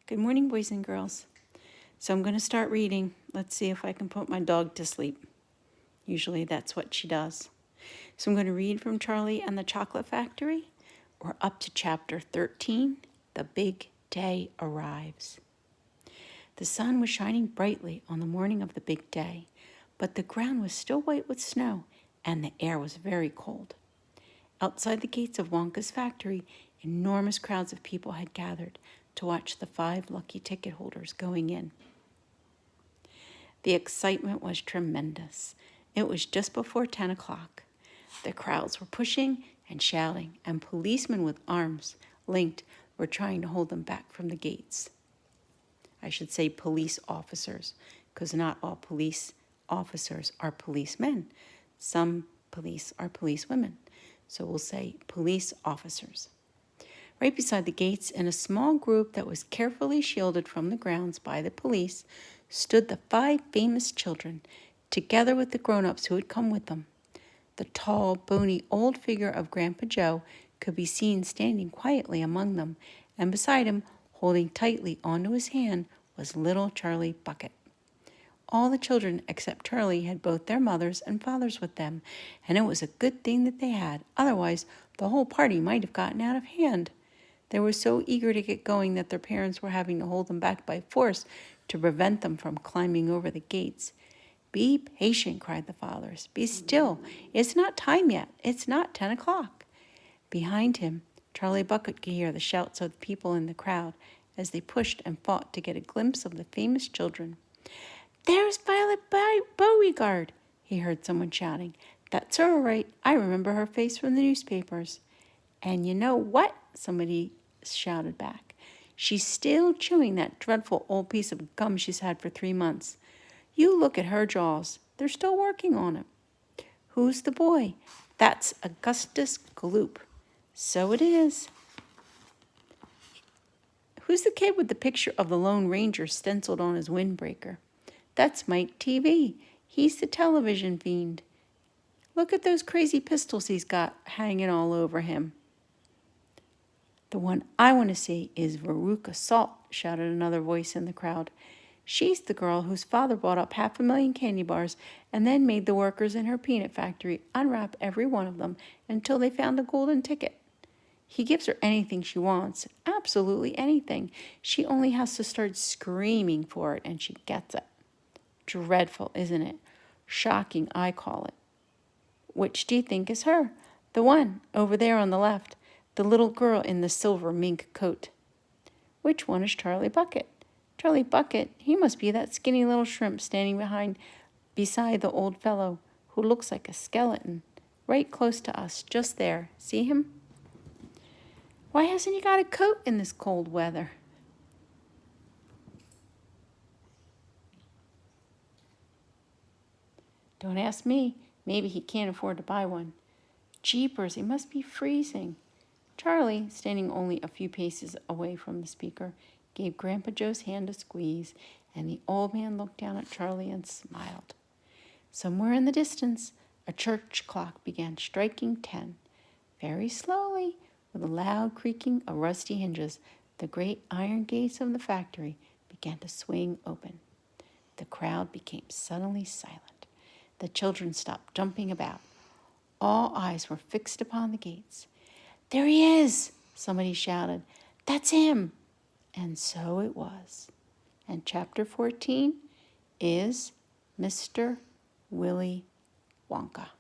Good morning, boys and girls. So I'm going to start reading. Let's see if I can put my dog to sleep. Usually that's what she does. So I'm going to read from Charlie and the Chocolate Factory. We're up to chapter 13, The Big Day Arrives. The sun was shining brightly on the morning of the big day, but the ground was still white with snow and the air was very cold. Outside the gates of Wonka's factory, enormous crowds of people had gathered to watch the 5 lucky ticket holders going in. The excitement was tremendous. It was just before 10 o'clock. The crowds were pushing and shouting, and policemen with arms linked were trying to hold them back from the gates. I should say police officers, because not all police officers are policemen. Some police are policewomen. So we'll say police officers. Right beside the gates, in a small group that was carefully shielded from the grounds by the police, stood the 5 famous children, together with the grown-ups who had come with them. The tall, bony old figure of Grandpa Joe could be seen standing quietly among them, and beside him, holding tightly onto his hand, was little Charlie Bucket. All the children except Charlie had both their mothers and fathers with them, and it was a good thing that they had. Otherwise, the whole party might have gotten out of hand. They were so eager to get going that their parents were having to hold them back by force to prevent them from climbing over the gates. "Be patient," cried the fathers. "Be still. It's not time yet. It's not 10 o'clock. Behind him, Charlie Bucket could hear the shouts of the people in the crowd as they pushed and fought to get a glimpse of the famous children. "There's Violet Beauregard," he heard someone shouting. "That's her, all right. I remember her face from the newspapers." "And you know what?" somebody shouted back. "She's still chewing that dreadful old piece of gum she's had for 3 months. You look at her jaws. They're still working on it." "Who's the boy?" "That's Augustus Gloop." "So it is." "Who's the kid with the picture of the Lone Ranger stenciled on his windbreaker?" "That's Mike TV. He's the television fiend. Look at those crazy pistols he's got hanging all over him." "The one I want to see is Veruca Salt," shouted another voice in the crowd. "She's the girl whose father bought up 500,000 candy bars and then made the workers in her peanut factory unwrap every one of them until they found the golden ticket. He gives her anything she wants, absolutely anything. She only has to start screaming for it and she gets it. Dreadful, isn't it? Shocking, I call it." "Which do you think is her?" "The one over there on the left. The little girl in the silver mink coat." "Which one is Charlie Bucket?" "Charlie Bucket? He must be that skinny little shrimp standing beside the old fellow who looks like a skeleton. Right close to us, just there. See him?" "Why hasn't he got a coat in this cold weather?" "Don't ask me. Maybe he can't afford to buy one." "Jeepers, he must be freezing." Charlie, standing only a few paces away from the speaker, gave Grandpa Joe's hand a squeeze, and the old man looked down at Charlie and smiled. Somewhere in the distance, a church clock began striking 10. Very slowly, with a loud creaking of rusty hinges, the great iron gates of the factory began to swing open. The crowd became suddenly silent. The children stopped jumping about. All eyes were fixed upon the gates. "There he is!" somebody shouted. "That's him!" And so it was. And chapter 14 is Mr. Willy Wonka.